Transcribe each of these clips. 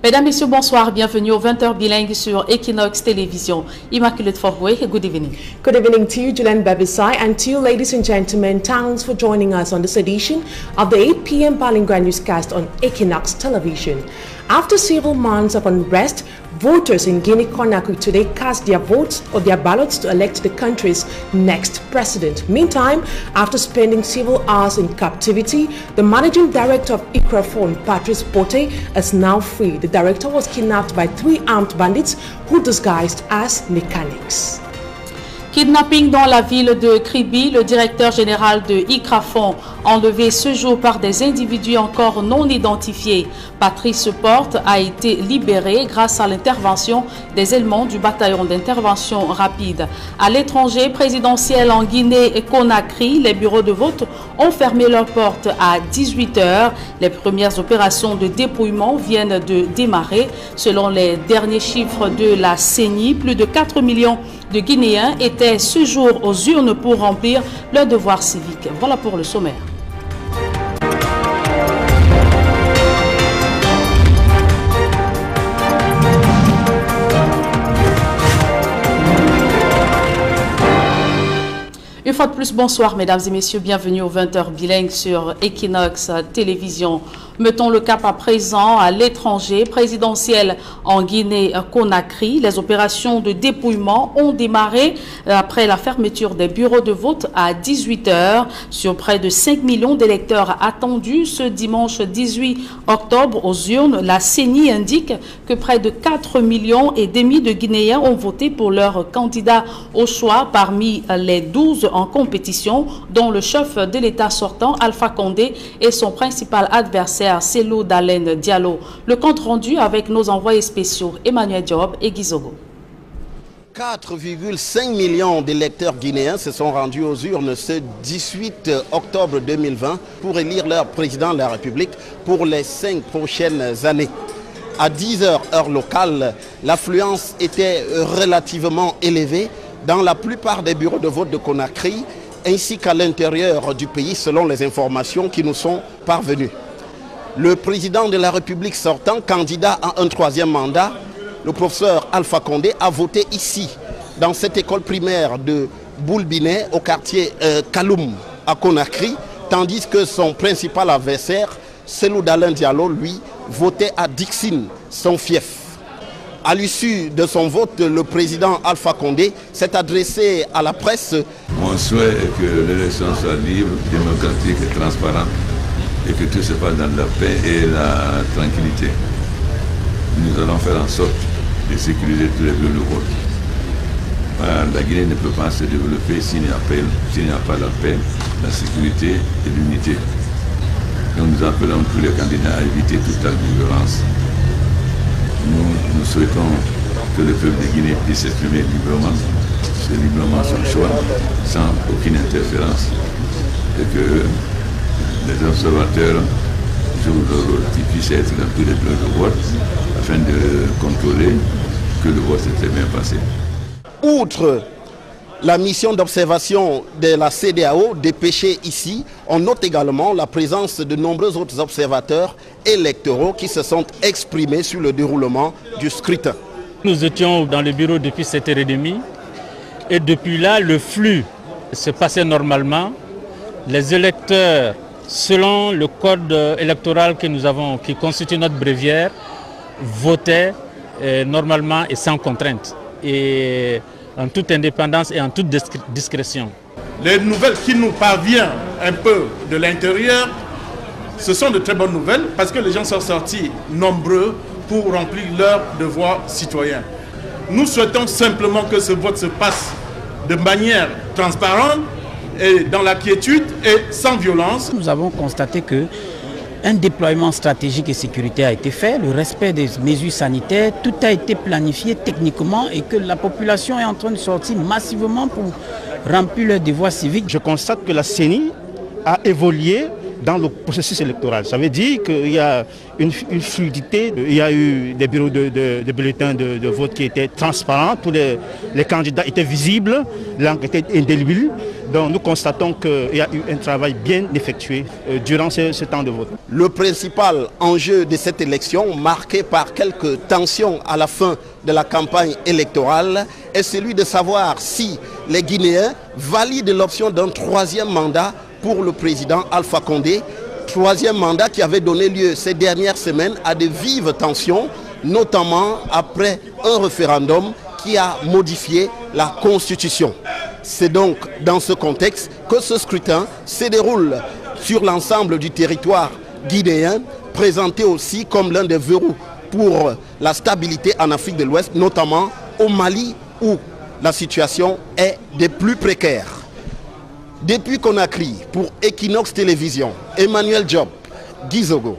Mesdames, Messieurs, bonsoir. Bienvenue au 20h bilingue sur Equinox Télévision. Immaculate Forway, good evening. Good evening to you, Julian Babisai, and to you, ladies and gentlemen. Thanks for joining us on this edition of the 8 p.m. bilingual newscast on Equinox Television. After several months of unrest, voters in Guinea-Conakry today cast their votes or their ballots to elect the country's next president. Meantime, after spending several hours in captivity, the managing director of Icraphone, Patrice Bote, is now free. The director was kidnapped by 3 armed bandits who disguised as mechanics. Kidnapping dans la ville de Kribi, le directeur général de Icraphone, enlevé ce jour par des individus encore non identifiés. Patrice Porte a été libéré grâce à l'intervention des éléments du bataillon d'intervention rapide. À l'étranger présidentiel en Guinée et Conakry, les bureaux de vote ont fermé leurs portes à 18 h. Les premières opérations de dépouillement viennent de démarrer. Selon les derniers chiffres de la CENI, plus de 4 millions de Guinéens étaient ce jour aux urnes pour remplir leur devoir civique. Voilà pour le sommaire. Une fois de plus, bonsoir mesdames et messieurs, bienvenue au 20h bilingue sur Equinox Télévision. Mettons le cap à présent à l'étranger, présidentiel en Guinée-Conakry. Les opérations de dépouillement ont démarré après la fermeture des bureaux de vote à 18 h. Sur près de 5 millions d'électeurs attendus ce dimanche 18 octobre aux urnes, la CENI indique que près de 4,5 millions de Guinéens ont voté pour leur candidat au choix parmi les 12 en compétition, dont le chef de l'État sortant, Alpha Condé, et son principal adversaire, Cellou Dalein Diallo. Le compte rendu avec nos envoyés spéciaux Emmanuel Diop et Guizogo. 4,5 millions d'électeurs guinéens se sont rendus aux urnes ce 18 octobre 2020 pour élire leur président de la République pour les 5 prochaines années. À 10 h heure locale, l'affluence était relativement élevée dans la plupart des bureaux de vote de Conakry ainsi qu'à l'intérieur du pays selon les informations qui nous sont parvenues. Le président de la République sortant, candidat à un 3e mandat, le professeur Alpha Condé, a voté ici, dans cette école primaire de Boulbinet, au quartier Kaloum, à Conakry, tandis que son principal adversaire, Cellou Dalein Diallo, lui, votait à Dixine, son fief. À l'issue de son vote, le président Alpha Condé s'est adressé à la presse. Mon souhait est que l'élection soit libre, démocratique et transparente, et que tout se passe dans la paix et la tranquillité. Nous allons faire en sorte de sécuriser tous les bureaux de vote. La Guinée ne peut pas se développer s'il n'y a pas la paix, la sécurité et l'unité. Donc nous appelons tous les candidats à éviter toute acte de violence. Nous souhaitons que le peuple de Guinée puisse s'exprimer librement son choix, sans aucune interférence, et que les observateurs jouent leur rôle, qui puissent être dans tous les bureaux de vote afin de contrôler que le vote s'est très bien passé. Outre la mission d'observation de la CEDEAO dépêchée ici, on note également la présence de nombreux autres observateurs électoraux qui se sont exprimés sur le déroulement du scrutin. Nous étions dans le bureau depuis 7h30 et depuis là, le flux se passait normalement. Les électeurs, selon le code électoral que nous avons, qui constitue notre bréviaire, votaient normalement et sans contrainte, et en toute indépendance et en toute discrétion. Les nouvelles qui nous parviennent un peu de l'intérieur, ce sont de très bonnes nouvelles parce que les gens sont sortis nombreux pour remplir leurs devoirs citoyens. Nous souhaitons simplement que ce vote se passe de manière transparente et dans la quiétude et sans violence. Nous avons constaté que un déploiement stratégique et sécuritaire a été fait, le respect des mesures sanitaires, tout a été planifié techniquement et que la population est en train de sortir massivement pour remplir leurs devoirs civiques. Je constate que la CENI a évolué dans le processus électoral. Ça veut dire qu'il y a une fluidité, il y a eu des bureaux de bulletins de vote qui étaient transparents, tous les candidats étaient visibles, l'encre était indélébile. Donc nous constatons qu'il y a eu un travail bien effectué durant ce temps de vote. Le principal enjeu de cette élection, marqué par quelques tensions à la fin de la campagne électorale, est celui de savoir si les Guinéens valident l'option d'un troisième mandat pour le président Alpha Condé. Troisième mandat qui avait donné lieu ces dernières semaines à de vives tensions, notamment après un référendum qui a modifié la Constitution. C'est donc dans ce contexte que ce scrutin se déroule sur l'ensemble du territoire guinéen, présenté aussi comme l'un des verrous pour la stabilité en Afrique de l'Ouest, notamment au Mali où la situation est des plus précaires. Depuis Conakry, pour Equinox Télévision, Emmanuel Diop, Gizogo.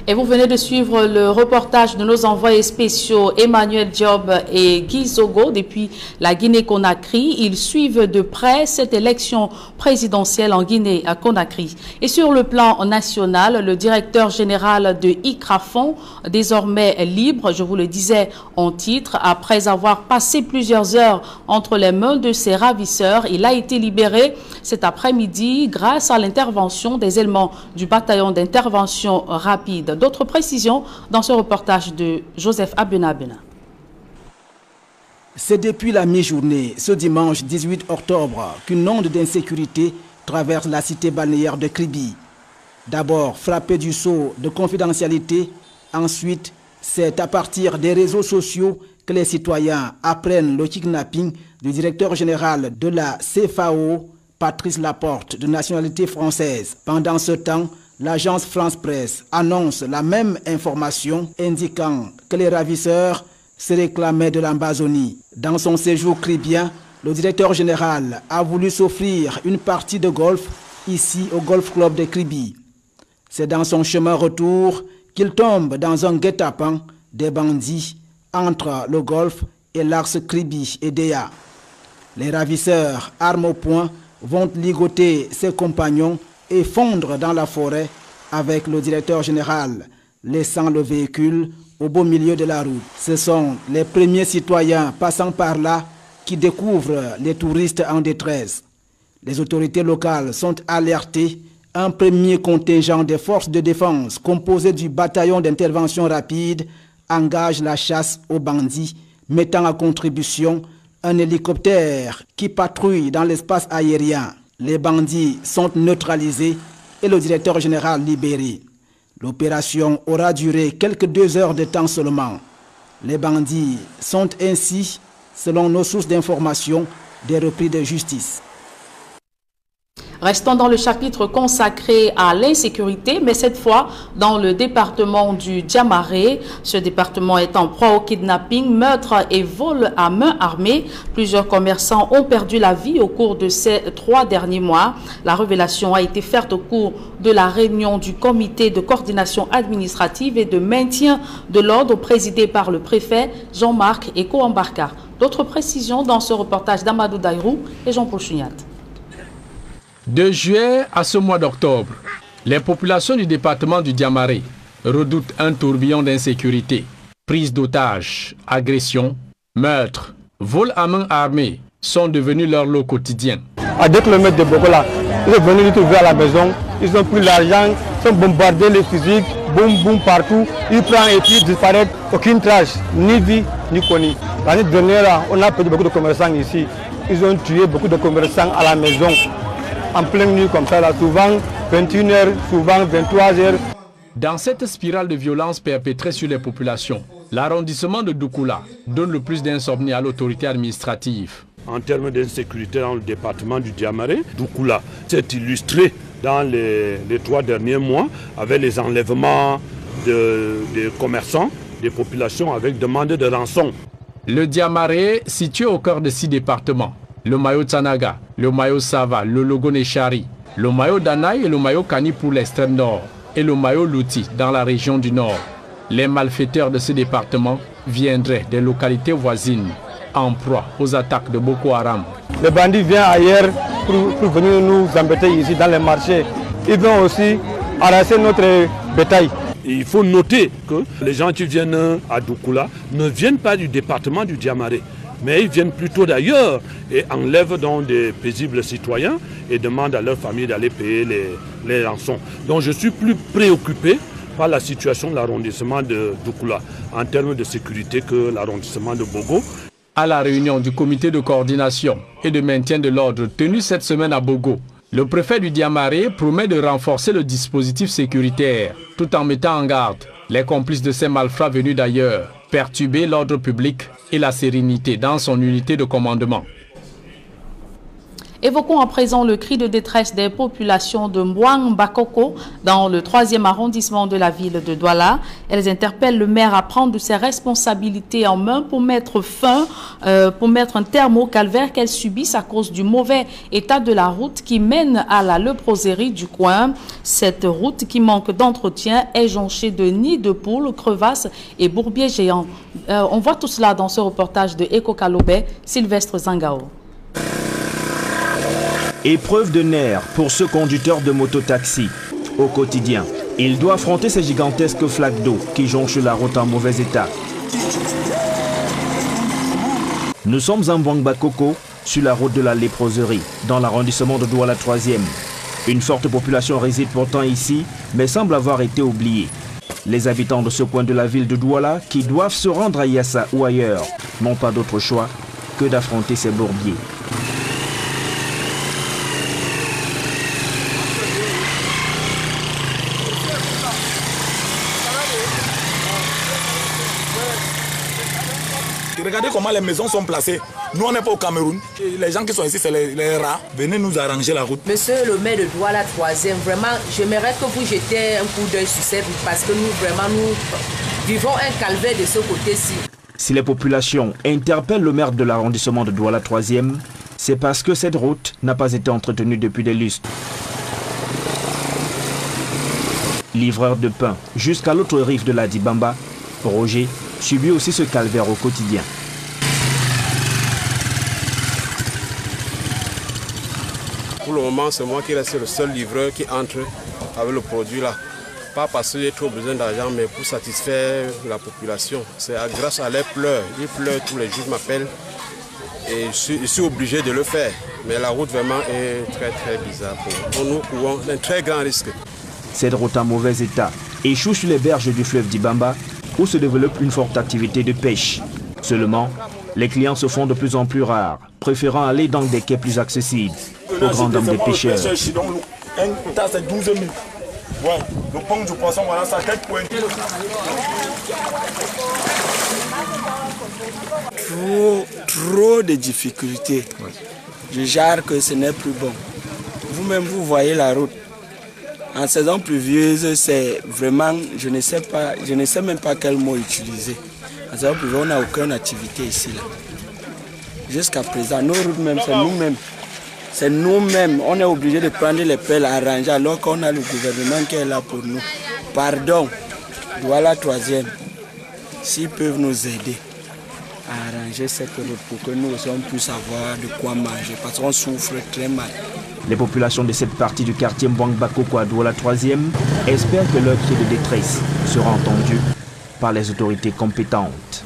Et vous venez de suivre le reportage de nos envoyés spéciaux Emmanuel Diop et Guy Zogo depuis la Guinée-Conakry. Ils suivent de près cette élection présidentielle en Guinée-Conakry. Et sur le plan national, le directeur général de ICRAFON, désormais libre, je vous le disais en titre, après avoir passé plusieurs heures entre les mains de ses ravisseurs, il a été libéré cet après-midi grâce à l'intervention des éléments du bataillon d'intervention rapide. D'autres précisions dans ce reportage de Joseph Abena. C'est depuis la mi-journée, ce dimanche 18 octobre, qu'une onde d'insécurité traverse la cité balnéaire de Kribi. D'abord frappé du sceau de confidentialité, ensuite c'est à partir des réseaux sociaux que les citoyens apprennent le kidnapping du directeur général de la CFAO, Patrice Laporte, de nationalité française. Pendant ce temps, l'agence France Presse annonce la même information indiquant que les ravisseurs se réclamaient de l'Ambazonie. Dans son séjour cribien, le directeur général a voulu s'offrir une partie de golf ici au Golf Club de Kribi. C'est dans son chemin retour qu'il tombe dans un guet-apens des bandits entre le golf et l'axe Kribi et Déa. Les ravisseurs, armes au poing, vont ligoter ses compagnons et fondre dans la forêt avec le directeur général, laissant le véhicule au beau milieu de la route. Ce sont les premiers citoyens passant par là qui découvrent les touristes en détresse. Les autorités locales sont alertées. Un premier contingent des forces de défense composé du bataillon d'intervention rapide engage la chasse aux bandits, mettant à contribution un hélicoptère qui patrouille dans l'espace aérien. Les bandits sont neutralisés et le directeur général libéré. L'opération aura duré quelques 2 heures de temps seulement. Les bandits sont ainsi, selon nos sources d'information, des repris de justice. Restons dans le chapitre consacré à l'insécurité, mais cette fois dans le département du Diamaré. Ce département est en proie au kidnapping, meurtre et vol à main armée. Plusieurs commerçants ont perdu la vie au cours de ces 3 derniers mois. La révélation a été faite au cours de la réunion du comité de coordination administrative et de maintien de l'ordre présidé par le préfet Jean-Marc Eko-Ambarka. D'autres précisions dans ce reportage d'Amadou Daïrou et Jean-Paul Chugnat. De juillet à ce mois d'octobre, les populations du département du Diamaré redoutent un tourbillon d'insécurité. Prise d'otages, agressions, meurtres, vols à main armée sont devenus leur lot quotidien. À 2 km de Bogola, ils sont venus nous trouver à la maison, ils ont pris l'argent, ils ont bombardé les physiques, boum boum partout, ils prennent et puis disparaissent, aucune trace, ni vie, ni connue. L'année dernière, on a perdu beaucoup de commerçants ici, ils ont tué beaucoup de commerçants à la maison. En pleine nuit comme ça, là, souvent 21h, souvent 23h. Dans cette spirale de violence perpétrée sur les populations, l'arrondissement de Doukoula donne le plus d'insomnie à l'autorité administrative. En termes d'insécurité dans le département du Diamaré, Doukoula s'est illustré dans les 3 derniers mois avec les enlèvements des commerçants, des populations avec demande de rançon. Le Diamaré, situé au cœur de 6 départements, le Mayo Tsanaga, le Mayo Sava, le Logoneshari, le Mayo Danaï et le Mayo Kani pour l'extrême nord et le Mayo Louti dans la région du nord. Les malfaiteurs de ce département viendraient des localités voisines en proie aux attaques de Boko Haram. Les bandits viennent ailleurs pour venir nous embêter ici dans les marchés. Ils viennent aussi arracher notre bétail. Il faut noter que les gens qui viennent à Doukoula ne viennent pas du département du Diamaré, mais ils viennent plutôt d'ailleurs et enlèvent donc des paisibles citoyens et demandent à leur famille d'aller payer les rançons. Donc je suis plus préoccupé par la situation de l'arrondissement de Doukoula en termes de sécurité que l'arrondissement de Bogo. À la réunion du comité de coordination et de maintien de l'ordre tenue cette semaine à Bogo, le préfet du Diamaré promet de renforcer le dispositif sécuritaire tout en mettant en garde les complices de ces malfrats venus d'ailleurs perturber l'ordre public et la sérénité dans son unité de commandement. Évoquons à présent le cri de détresse des populations de Mbouang Bakoko dans le 3e arrondissement de la ville de Douala. Elles interpellent le maire à prendre ses responsabilités en main pour mettre un terme au calvaire qu'elles subissent à cause du mauvais état de la route qui mène à la léproserie du coin. Cette route qui manque d'entretien est jonchée de nids de poules, crevasses et bourbiers géants. On voit tout cela dans ce reportage de Eko Kalobé, Sylvestre Zangao. Épreuve de nerfs pour ce conducteur de moto-taxi. Au quotidien, il doit affronter ces gigantesques flaques d'eau qui jonchent la route en mauvais état. Nous sommes en Mbouang Bakoko, sur la route de la léproserie, dans l'arrondissement de Douala 3e. Une forte population réside pourtant ici, mais semble avoir été oubliée. Les habitants de ce coin de la ville de Douala, qui doivent se rendre à Yassa ou ailleurs, n'ont pas d'autre choix que d'affronter ces bourbiers. Regardez comment les maisons sont placées. Nous, on n'est pas au Cameroun. Les gens qui sont ici, c'est les rats. Venez nous arranger la route. Monsieur le maire de Douala 3e, vraiment, j'aimerais que vous jetiez un coup d'œil sur cette route parce que nous vivons un calvaire de ce côté-ci. Si les populations interpellent le maire de l'arrondissement de Douala 3e, c'est parce que cette route n'a pas été entretenue depuis des lustres. Livreur de pain jusqu'à l'autre rive de la Dibamba, Roger subit aussi ce calvaire au quotidien. Pour le moment, c'est moi qui reste le seul livreur qui entre avec le produit là. Pas parce que j'ai trop besoin d'argent, mais pour satisfaire la population. C'est grâce à leurs pleurs. Ils pleurent tous les jours, ils m'appellent. Et je suis obligé de le faire. Mais la route vraiment est très très bizarre. Pour nous courons un très grand risque. Cette route en mauvais état échoue sur les berges du fleuve Dibamba, où se développe une forte activité de pêche. Seulement, les clients se font de plus en plus rares, préférant aller dans des quais plus accessibles aux grandes dames des pêcheurs. Un tas, c'est 12 000. Ouais, le pont du poisson, voilà, ça tête pointe. Trop de difficultés. Je jure que ce n'est plus bon. Vous-même, vous voyez la route. En saison pluvieuse, c'est vraiment, je ne sais même pas quel mot utiliser. En saison pluvieuse, on n'a aucune activité ici. Jusqu'à présent, nos routes même, c'est nous-mêmes. C'est nous-mêmes. On est obligé de prendre les pelles à arranger alors qu'on a le gouvernement qui est là pour nous. Pardon, Douala 3e, s'ils peuvent nous aider à arranger cette route pour que nous aussi on puisse avoir de quoi manger parce qu'on souffre très mal. Les populations de cette partie du quartier Mbouang Bakoko à Douala 3e espèrent que leur cri de détresse sera entendu par les autorités compétentes.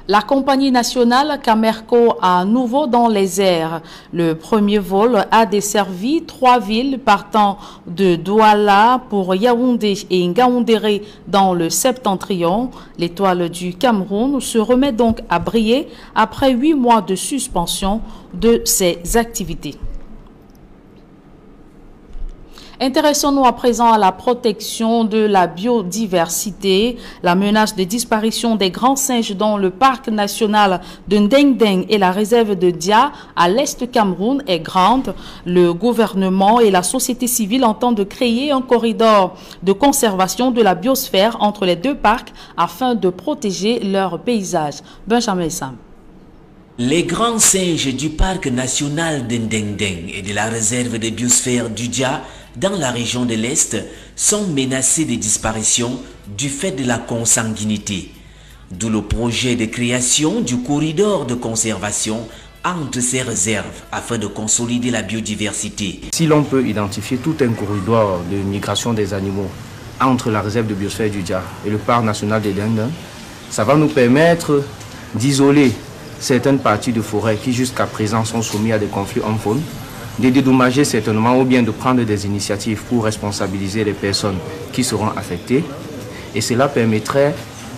La compagnie nationale Camerco à nouveau dans les airs. Le premier vol a desservi 3 villes partant de Douala pour Yaoundé et Ngaoundéré dans le septentrion. L'étoile du Cameroun se remet donc à briller après 8 mois de suspension de ses activités. Intéressons-nous à présent à la protection de la biodiversité. La menace de disparition des grands singes dans le parc national de Ndengdeng et la réserve de Dia à l'est Cameroun est grande. Le gouvernement et la société civile entendent créer un corridor de conservation de la biosphère entre les deux parcs afin de protéger leur paysage. Benjamin Sam. Les grands singes du parc national d'Ndengdeng et de la réserve de biosphère d'Udia dans la région de l'Est sont menacés de disparition du fait de la consanguinité. D'où le projet de création du corridor de conservation entre ces réserves afin de consolider la biodiversité. Si l'on peut identifier tout un corridor de migration des animaux entre la réserve de biosphère d'Udia et le parc national de Ndengdeng, ça va nous permettre d'isoler certaines parties de forêt qui jusqu'à présent sont soumises à des conflits hommes-faune, de dédommager certainement ou bien de prendre des initiatives pour responsabiliser les personnes qui seront affectées, et cela permettrait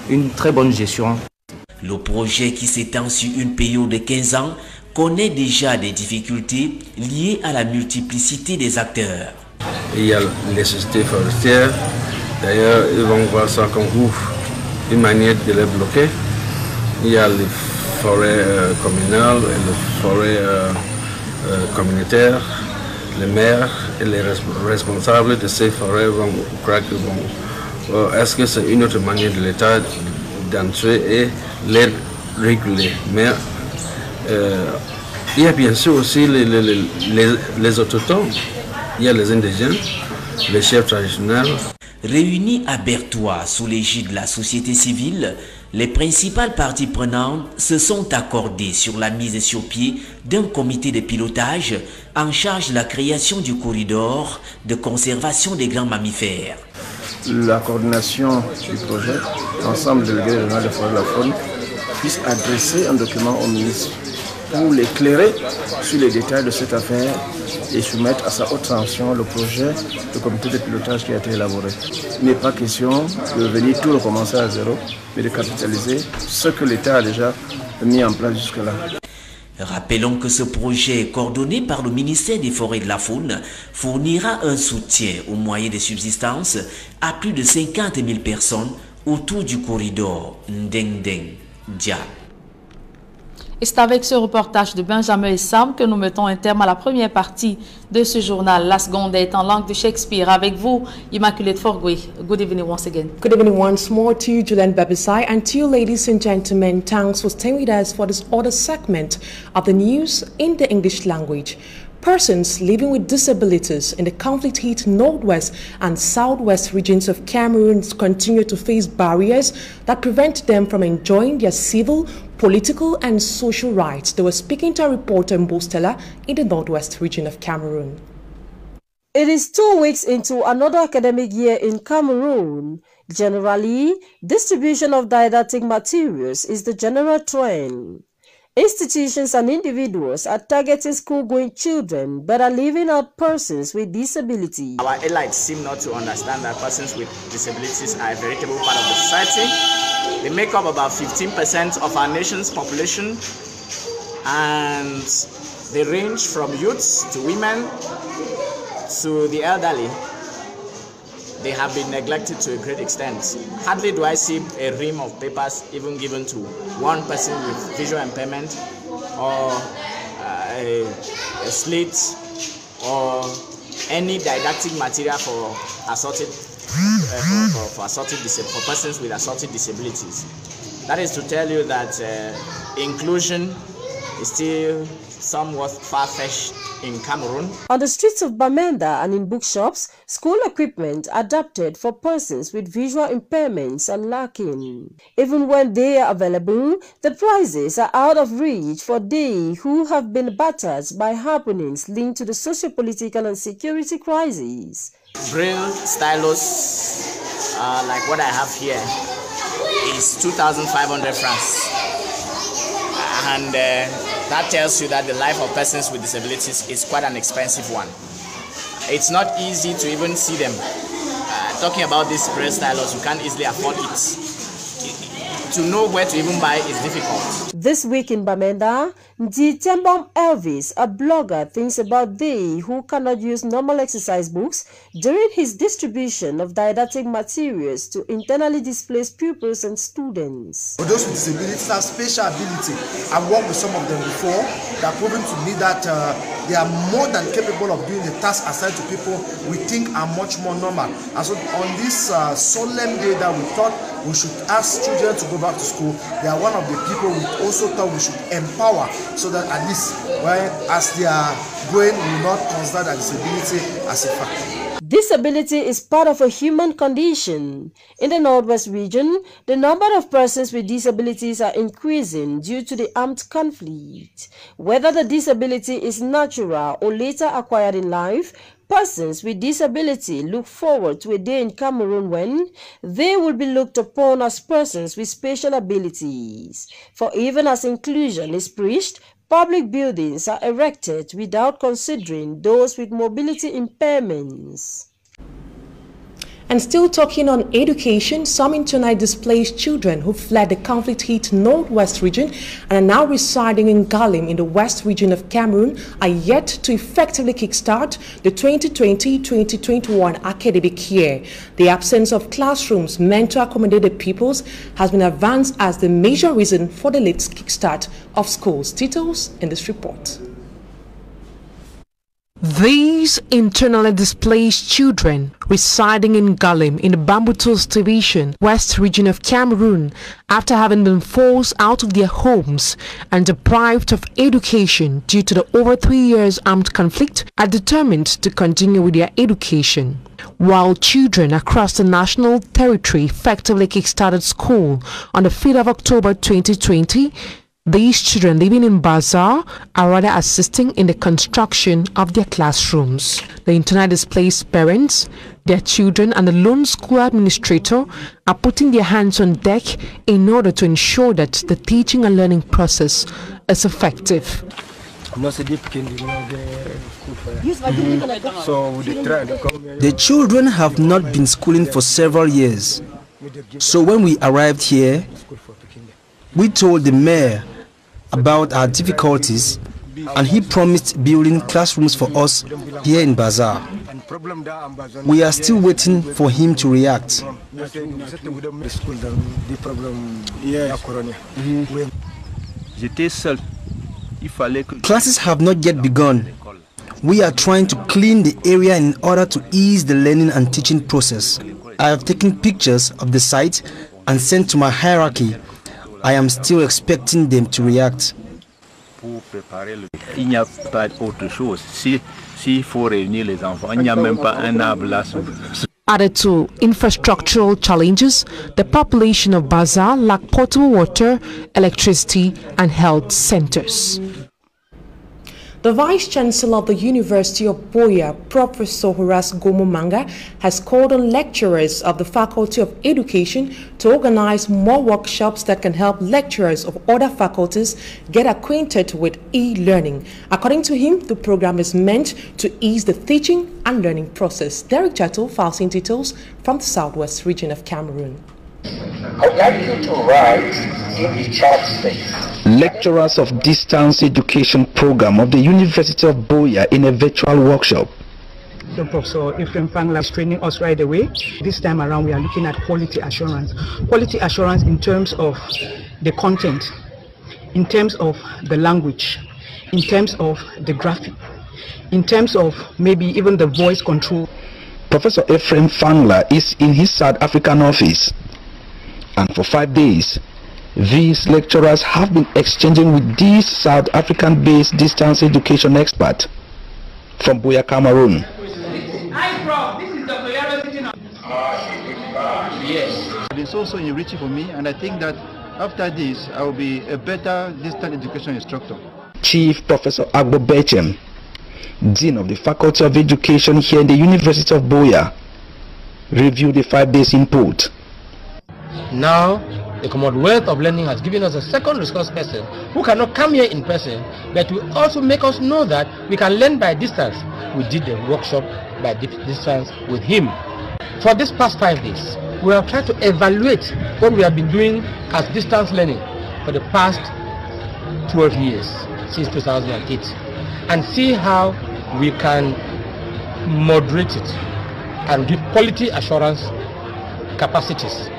une très bonne gestion. Le projet qui s'étend sur une période de 15 ans connaît déjà des difficultés liées à la multiplicité des acteurs. Il y a les sociétés forestières, d'ailleurs ils vont voir ça comme une manière de les bloquer. Il y a les forêts communales et les forêts communautaires. Les maires et les responsables de ces forêts vont croire que est-ce que c'est une autre manière de l'État d'entrer et les réguler. Mais il y a bien sûr aussi les autochtones, il y a les indigènes, les chefs traditionnels. Réunis à Berthois sous l'égide de la société civile, les principales parties prenantes se sont accordées sur la mise sur pied d'un comité de pilotage en charge de la création du corridor de conservation des grands mammifères. La coordination du projet, l'ensemble délégué régional de forêt de la faune, puisse adresser un document au ministre pour l'éclairer sur les détails de cette affaire et soumettre à sa haute sanction le projet de comité de pilotage qui a été élaboré. Il n'est pas question de venir tout recommencer à zéro, mais de capitaliser ce que l'État a déjà mis en place jusque-là. Rappelons que ce projet, coordonné par le ministère des Forêts et de la Faune, fournira un soutien aux moyens de subsistance à plus de 50 000 personnes autour du corridor Ndengdeng-Dia. Et c'est avec ce reportage de Benjamin et Sam que nous mettons un terme à la première partie de ce journal. La seconde est en langue de Shakespeare. Avec vous, Immaculate Forgwe. Good evening once again. Good evening once more to you, Julian Babisai, and to you, ladies and gentlemen. Thanks for staying with us for this other segment of the news in the English language. Persons living with disabilities in the conflict-hit northwest and southwest regions of Cameroon continue to face barriers that prevent them from enjoying their civil, political and social rights. They were speaking to a reporter in Bostella in the northwest region of Cameroon. It is 2 weeks into another academic year in Cameroon. Generally, distribution of didactic materials is the general trend. Institutions and individuals are targeting school-going children but are leaving out persons with disabilities. Our elites seem not to understand that persons with disabilities are a veritable part of the society. They make up about 15% of our nation's population, and they range from youths to women to the elderly. They have been neglected to a great extent. Hardly do I see a ream of papers even given to one person with visual impairment, or a slate, or any didactic material for assorted for persons with assorted disabilities. That is to tell you that inclusion is still somewhat far-fetched in Cameroon. On the streets of Bamenda and in bookshops, school equipment adapted for persons with visual impairments are lacking. Even when they are available, the prices are out of reach for they who have been battered by happenings linked to the socio-political and security crisis. Braille stylus, like what I have here, is 2,500 francs. And that tells you that the life of persons with disabilities is quite an expensive one. It's not easy to even see them. Talking about this braille stylus, you can't easily afford it. To know where to even buy is difficult. This week in Bamenda, Tembom Elvis, a blogger, thinks about they who cannot use normal exercise books during his distribution of didactic materials to internally displaced pupils and students. For those with disabilities have special ability. I've worked with some of them before. They are proven to me that they are more than capable of doing the tasks assigned to people we think are much more normal. And so on this solemn day that we thought we should ask children to go back to school, they are one of the people we also thought we should empower, so that at least as they are growing, we will not consider that disability as a factor. Disability is part of a human condition. In the Northwest region, the number of persons with disabilities are increasing due to the armed conflict. Whether the disability is natural or later acquired in life, persons with disability look forward to a day in Cameroon when they will be looked upon as persons with special abilities. For even as inclusion is preached, public buildings are erected without considering those with mobility impairments. And still talking on education, some internally displaced children who fled the conflict-hit Northwest region and are now residing in Galim in the West region of Cameroon are yet to effectively kickstart the 2020-2021 academic year. The absence of classrooms meant to accommodate the pupils has been advanced as the major reason for the late kickstart of schools. Details in this report. These internally displaced children residing in Galim in the Bambutos division, West region of Cameroon, after having been forced out of their homes and deprived of education due to the over 3 years armed conflict, are determined to continue with their education. While children across the national territory effectively kickstarted school on the 5th of October 2020, these children living in Bazaar are rather assisting in the construction of their classrooms. The internally displaced parents, their children and the lone school administrator are putting their hands on deck in order to ensure that the teaching and learning process is effective. The children have not been schooling for several years. So when we arrived here, we told the mayor about our difficulties, and he promised building classrooms for us here in Bazaar. We are still waiting for him to react. Classes have not yet begun. We are trying to clean the area in order to ease the learning and teaching process. I have taken pictures of the site and sent to my hierarchy. I am still expecting them to react. Added to infrastructural challenges, the population of Bazaar lack potable water, electricity and health centers. The Vice-Chancellor of the University of Buea, Professor Horace Ngomomanga, has called on lecturers of the Faculty of Education to organize more workshops that can help lecturers of other faculties get acquainted with e-learning. According to him, the program is meant to ease the teaching and learning process. Derek Chatto files in details from the Southwest region of Cameroon. I would like you to write in the chat space. Lecturers of Distance Education Program of the University of Buea in a virtual workshop. Professor Ephraim Fangla is training us right away. This time around we are looking at quality assurance. Quality assurance in terms of the content, in terms of the language, in terms of the graphic, in terms of maybe even the voice control. Professor Ephraim Fangla is in his South African office. And for 5 days, these lecturers have been exchanging with these South African-based distance education experts from Buea, Cameroon. Hi, Prof. This is Dr. Yaro sitting on. Yes. It's also enriching for me, and I think that after this, I will be a better distance education instructor. Chief Professor Agbo Bechem, Dean of the Faculty of Education here in the University of Buea, reviewed the 5 days input. Now, the Commonwealth of Learning has given us a second resource person who cannot come here in person, but will also make us know that we can learn by distance. We did a workshop by distance with him. For this past 5 days, we have tried to evaluate what we have been doing as distance learning for the past 12 years, since 2008, and see how we can moderate it and give quality assurance capacities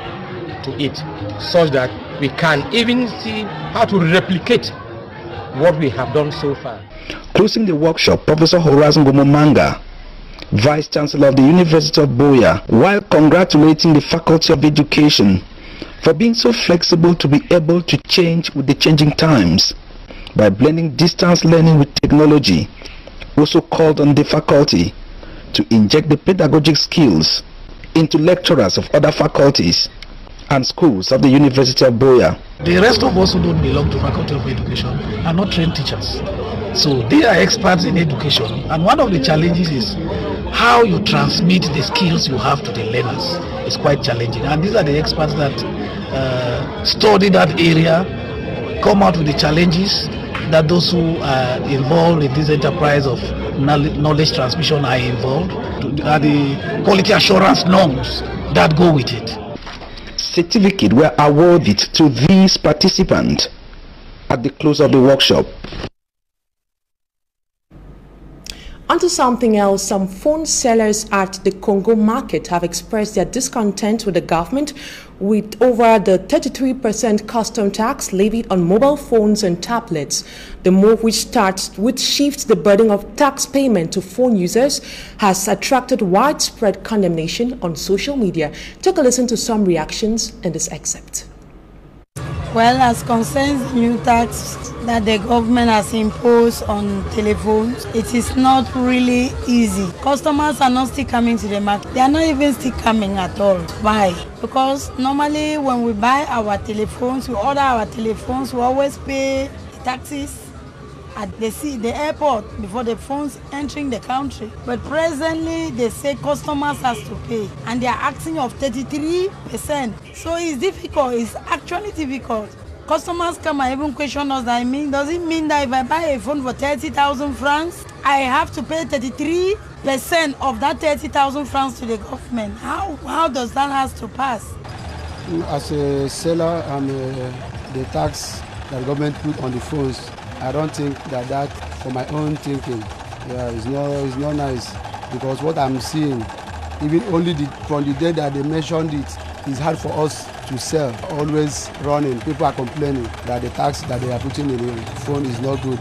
to it, such that we can even see how to replicate what we have done so far. Closing the workshop, Professor Horace Ngomomanga, Vice-Chancellor of the University of Buea, while congratulating the Faculty of Education for being so flexible to be able to change with the changing times by blending distance learning with technology. Also called on the faculty to inject the pedagogic skills into lecturers of other faculties and schools of the University of Buea. The rest of us who don't belong to Faculty of Education are not trained teachers. So they are experts in education, and one of the challenges is how you transmit the skills you have to the learners. It's quite challenging, and these are the experts that study that area, come out with the challenges that those who are involved in this enterprise of knowledge transmission are involved, are the quality assurance norms that go with it. Certificates were awarded to these participants at the close of the workshop. Onto something else, some phone sellers at the Congo market have expressed their discontent with the government with over the 33% custom tax levied on mobile phones and tablets. The move, which shifts the burden of tax payment to phone users, has attracted widespread condemnation on social media. Take a listen to some reactions in this excerpt. Well, as concerns new tax that the government has imposed on telephones, it is not really easy. Customers are not still coming to the market. They are not even still coming at all. Why? Because normally when we buy our telephones, we order our telephones, we always pay taxes at the airport before the phones entering the country. But presently they say customers has to pay, and they are asking of 33%. So it's difficult, it's actually difficult. Customers come and even question us, does it mean that if I buy a phone for 30,000 francs, I have to pay 33% of that 30,000 francs to the government? How does that have to pass? As a seller and the tax that the government put on the phones, I don't think that for my own thinking, it's not nice, because what I'm seeing, even only from the day that they mentioned it, it's hard for us to sell. Always running, people are complaining that the tax that they are putting in the phone is not good.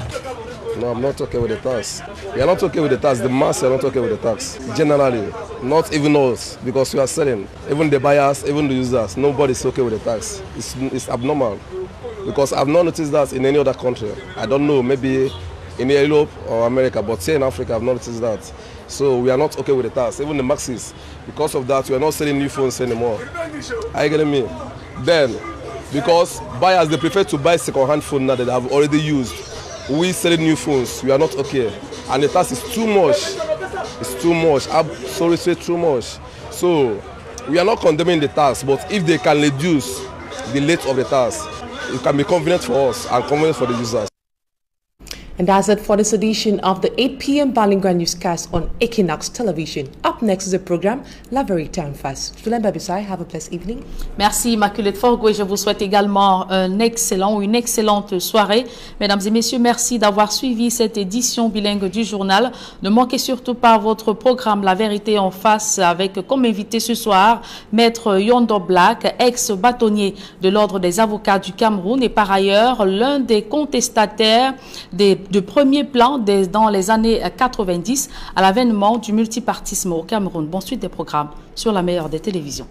No, I'm not okay with the tax. We are not okay with the tax. The mass are not okay with the tax. Generally, not even us, because we are selling. Even the buyers, even the users, nobody's okay with the tax. It's abnormal. Because I've not noticed that in any other country. I don't know, maybe in Europe or America, but here in Africa, I've not noticed that. So we are not okay with the tax. Even the Maxis, because of that, we are not selling new phones anymore. Are you getting me? Then, because buyers, they prefer to buy second-hand phone now that they have already used. We selling new phones, we are not okay. And the tax is too much. It's too much. I'm sorry to say too much. So we are not condemning the tax, but if they can reduce the rate of the tax, it can be convenient for us and convenient for the users. And that's it for this edition of the 8 p.m. Bilingual Newscast on Equinox Television. Up next is the programme La Vérité en Face. Julien Babissai, have a blessed evening. Merci Immaculée Forgo, et je vous souhaite également une excellente soirée. Mesdames et messieurs, merci d'avoir suivi cette édition bilingue du journal. Ne manquez surtout pas votre programme La Vérité en Face avec comme invité ce soir Maître Yondo Black, ex-bâtonnier de l'Ordre des avocats du Cameroun et par ailleurs l'un des contestataires de premier plan dans les années 90 à l'avènement du multipartisme au Cameroun. Bonne suite des programmes sur la meilleure des télévisions.